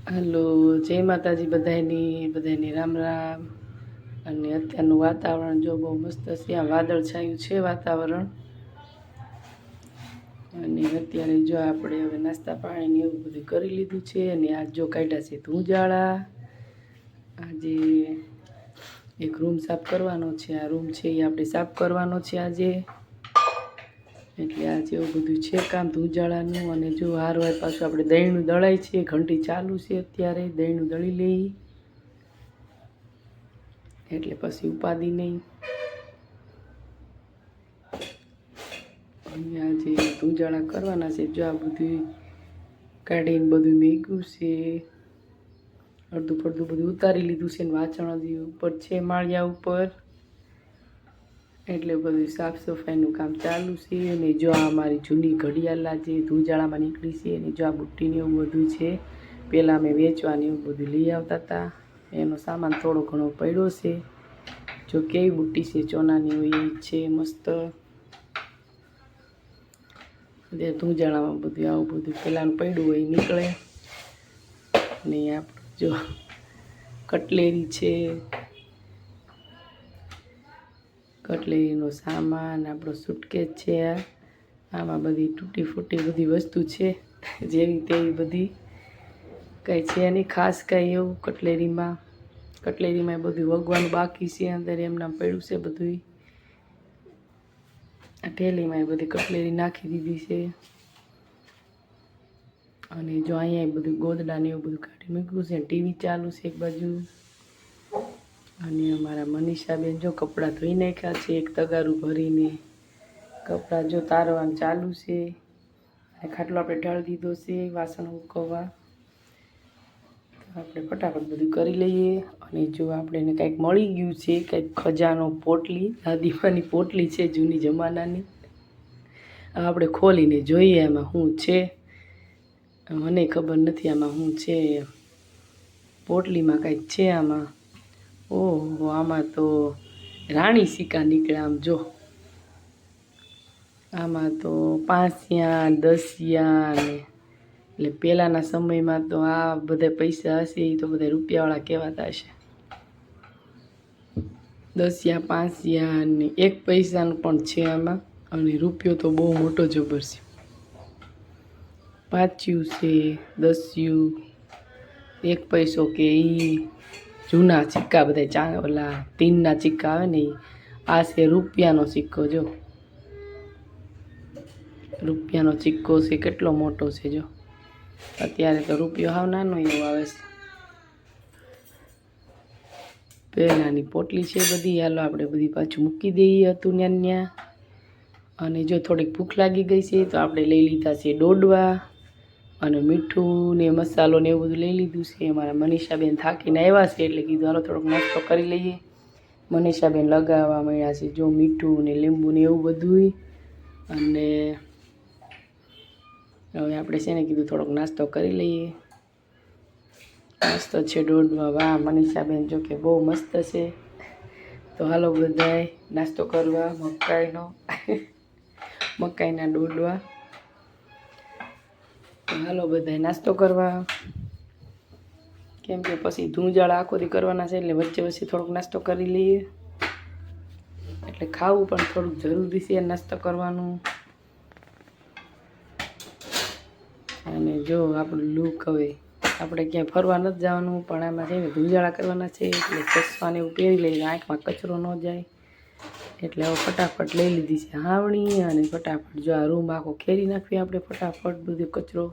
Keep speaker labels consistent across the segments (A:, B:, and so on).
A: Hello, જય માતાજી બધાની રામ રામ। અને અત્યારનું વાતાવરણ જો બહુ મસ્ત છે, આ વાદળ છાયું છે વાતાવરણ। અને અત્યારે જો આપણે હવે નાસ્તા પાણી એવું બધું કરી લીધું છે। અને આજ જો કાઢ્યા છે ધુંજાળા। આજે એક રૂમ સાફ કરવાનો છે, આ રૂમ છે એ આપણે સાફ કરવાનો છે આજે। એટલે આજે એવું બધું છે કામ ધુંજાળાનું। અને જો હારવાર પાછું આપણે દહીંનું દળાય છે, ઘંટી ચાલુ છે અત્યારે, દહીંનું દળી લઈ એટલે પછી ઉપાદી નહીં। અને આજે ધુંજાળા કરવાના છે, જો આ બધું કાઢીને બધું મેક્યું છે, અડધું પડધું બધું ઉતારી લીધું છે, ને વાસણ હજી ઉપર છે માળિયા ઉપર, એટલે બધું સાફ સફાઈનું કામ ચાલુ છે। અને જો આ અમારી જૂની ઘડિયાળ જે ધુંજાળામાં નીકળી છે, અને જો આ બુટ્ટીને એવું બધું છે, પહેલાં અમે વેચવાની એવું બધું લઈ આવતા હતા, એનો સામાન થોડો ઘણો પડ્યો છે। જો કેવી બુટ્ટી છે, ચોનાની હોય એ છે મસ્ત। ધુંજાળામાં બધું આવું બધું પહેલાંનું પડ્યું હોય નીકળે। ને આપણે જો કટલેરી છે, કટલેરીનો સામાન, આપણો સુટકેસ છે, આમાં બધી તૂટી ફૂટી બધી વસ્તુ છે, જેવી તેવી બધી કાંઈ છે નહીં ખાસ કાંઈ એવું કટલેરીમાં બધું વગવાનું બાકી છે, અંદર એમનામ પડ્યું છે બધું। આ ઠેલીમાં એ બધી કટલેરી નાખી દીધી છે। અને જો અહીંયા બધું ગોદડાને એવું બધું કાઢી મૂક્યું છે, ટીવી ચાલુ છે એક બાજુ। અને અમારા મનીષાબેન જો કપડાં ધોઈ નાખ્યા છે, એક તગારું ભરીને કપડાં જો તારવાનું ચાલુ છે। અને ખાટલો આપણે ઢાળી દીધો છે વાસણ ઉકળવા, તો આપણે ફટાફટ બધું કરી લઈએ। અને જો આપણે એને કાંઈક મળી ગયું છે, કંઈક ખજાનો, પોટલી, દાદીમાની પોટલી છે જૂની જમાનાની। આપણે ખોલીને જોઈએ એમાં શું છે, મને ખબર નથી આમાં શું છે। પોટલીમાં કંઈક છે આમાં, ઓહો આમાં તો રાણી સિક્કા નીકળ્યા। આમ જો આમાં તો 5 10 ને એટલે પહેલાંના સમયમાં તો આ બધા પૈસા હશે એ તો બધા રૂપિયાવાળા કહેવાતા હશે। 10 5 ને 1 પૈસાનું પણ છે આમાં। અને રૂપિયો તો બહુ મોટો જબર છે, 5 છે, 10, 1 પૈસો કે એ જૂના સિક્કા બધા ઓલા તીનના સિક્કા આવે ને આ છે રૂપિયાનો સિક્કો। જો રૂપિયાનો સિક્કો છે, કેટલો મોટો છે જો। અત્યારે તો રૂપિયો હાવ નાનો એવો આવે છે। પહેલાંની પોટલી છે બધી, હાલો આપણે બધી પાછું મૂકી દઈએ હતું ત્યાં। અને જો થોડીક ભૂખ લાગી ગઈ છે તો આપણે લઈ લીધા છે ડોડવા, અને મીઠું ને મસાલો ને એવું બધું લઈ લીધું છે। અમારા મનીષાબેન થાકીને આવ્યા છે એટલે કીધું હાલો થોડોક નાસ્તો કરી લઈએ। મનીષાબેન લગાવવા મળ્યા છે જો મીઠું ને લીંબુ ને એવું બધું। અને હવે આપણે છે ને કીધું થોડોક નાસ્તો કરી લઈએ। મસ્ત છે ડોડવા, વાહ મનીષાબેન જો કે બહુ મસ્ત છે। તો હાલો બધાય નાસ્તો કરવા મકાઈના ડોડવા, તો હાલો બધાય નાસ્તો કરવા, કેમ કે પછી ધુંજાળા આખોથી કરવાના છે, એટલે વચ્ચે વચ્ચે થોડોક નાસ્તો કરી લઈએ। એટલે ખાવું પણ થોડુંક જરૂરી છે નાસ્તો કરવાનું। અને જો આપણું લુક, હવે આપણે ક્યાંય ફરવા નથી જવાનું, પણ આમાં છે ને ધુંજાળા કરવાના છે, એટલે ચશ્માને એવું પહેરી લઈએ આંખમાં કચરો ન જાય। એટલે હવે ફટાફટ લઈ લીધી છે હાવણી, અને ફટાફટ જો આ રૂમ આખો ખેરી નાખીએ આપણે ફટાફટ બધો કચરો।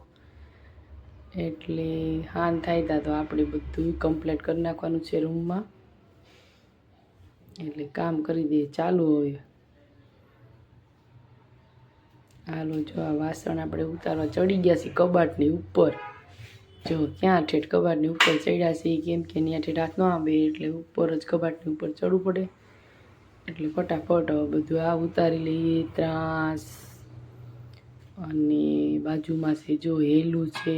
A: એટલે હાન થાય તા તો આપણે બધું કમ્પ્લીટ કરી નાખવાનું છે રૂમમાં। એટલે કામ કરી દઈએ ચાલુ હવે। હાલો જો આ વાસણ આપણે ઉતારવા ચડી ગયા છીએ કબાટની ઉપર। જો ક્યાં ઠેઠ કબાટની ઉપર ચડ્યા છીએ, કેમ કે ત્યાં ઠેઠ હાથ ન આવે એટલે ઉપર જ કબાટની ઉપર ચડવું પડે। એટલે ફટાફટ હવે બધું આ ઉતારી લઈએ ત્રાસ। અને બાજુમાં છે જો હેલું છે,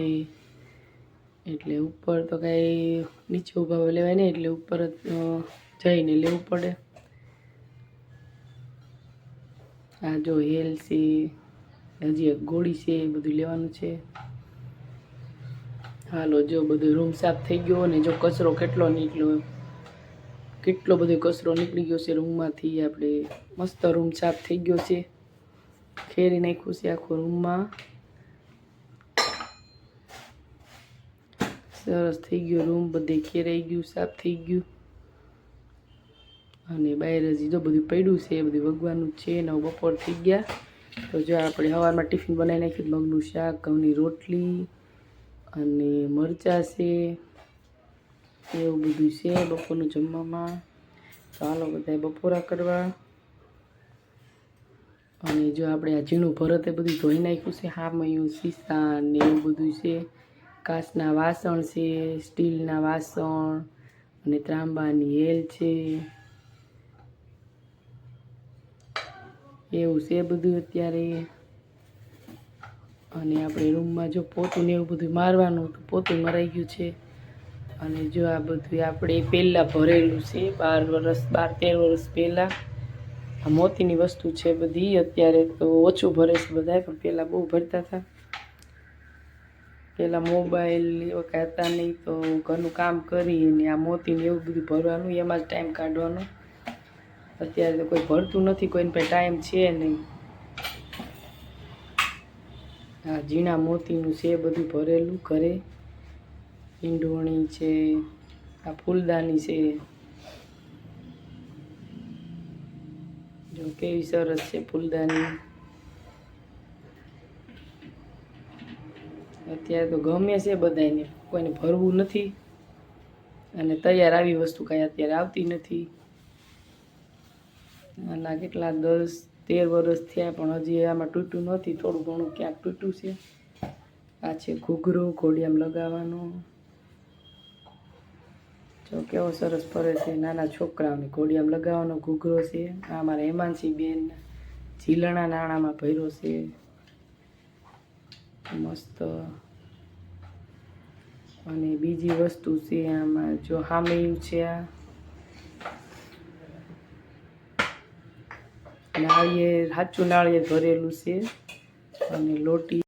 A: એટલે ઉપર તો કાંઈ નીચે ઊભા લેવાય નહીં, એટલે ઉપર જ જઈને લેવું પડે। આ જો હેલ છે, હજી એક ગોળી છે, એ બધું લેવાનું છે। હાલો જો બધો રૂમ સાફ થઈ ગયો અને જો કચરો કેટલો નીકળ્યો, કેટલો બધો કચરો નીકળી ગયો છે રૂમમાંથી. આપણે મસ્ત રૂમ સાફ થઈ ગયો છે, ખેરી નાખ્યું છે આખો રૂમમાં. સરસ થઈ ગયો રૂમ, બધે ખેરાઈ ગયું, સાફ થઈ ગયું. અને બહાર હજી જો બધું પડ્યું છે, એ બધું ભગવાનનું છે. ને બપોર થઈ ગયા તો જો આપણે સવારમાં ટિફિન બનાવી નાખ્યું, મગનું શાક, ઘઉંની રોટલી અને મરચાં છે, એવું બધું છે બપોરનું જમવામાં. તો હાલો બધા બપોરા કરવા. અને જો આપણે આ ઝીણું ભરત એ બધું ધોઈ નાખ્યું છે, હામયું સીસા ને એવું બધું છે. કાચના વાસણ છે, સ્ટીલના વાસણ અને ત્રાંબાની હેલ છે, એવું છે બધું અત્યારે. અને આપણે રૂમમાં જો પોતું ને એવું બધું મારવાનું, તો પોતું મરાઈ ગયું છે. અને જો આ બધું આપણે પહેલાં ભરેલું છે, 12-13 વર્ષ પહેલાં. આ મોતીની વસ્તુ છે બધી. અત્યારે તો ઓછું ભરે છે બધા, પણ પહેલાં બહુ ભરતા હતા. પહેલાં મોબાઈલ એવા કાંઈ હતા નહીં, તો ઘરનું કામ કરી અને આ મોતીને એવું બધું ભરવાનું, એમાં જ ટાઈમ કાઢવાનો. અત્યારે તો કોઈ ભરતું નથી, કોઈને પાસે ટાઈમ છે નહીં. આ ઝીણા મોતીનું છે બધું ભરેલું ઘરે. ઈંડોણી છે, આ ફૂલદાની છે, જો કેવી સરસ છે ફૂલદાની. અત્યારે તો ગમે છે બધાને, કોઈને ભરવું નથી. અને તૈયાર આવી વસ્તુ કાંઈ અત્યારે આવતી નથી. આના કેટલા 10-13 વર્ષ થયા, પણ હજી આમાં તૂટ્યું નથી. થોડું ઘણું ક્યાંક તૂટ્યું છે. આ છે ઘૂઘરો, ઘોડિયામાં લગાવવાનો. જો કેવો સરસ ફરે છે, નાના છોકરાઓને ઘોડિયામાં લગાવવાનો ઘૂઘરો છે. આ અમારા હેમાંશી બેન ઝીલણા નાણામાં ભર્યો છે, મસ્ત. અને બીજી વસ્તુ છે આમાં, જો હામયું છે. આ નાળિયેર, સાચું નાળિયેર ભરેલું છે. અને લોટી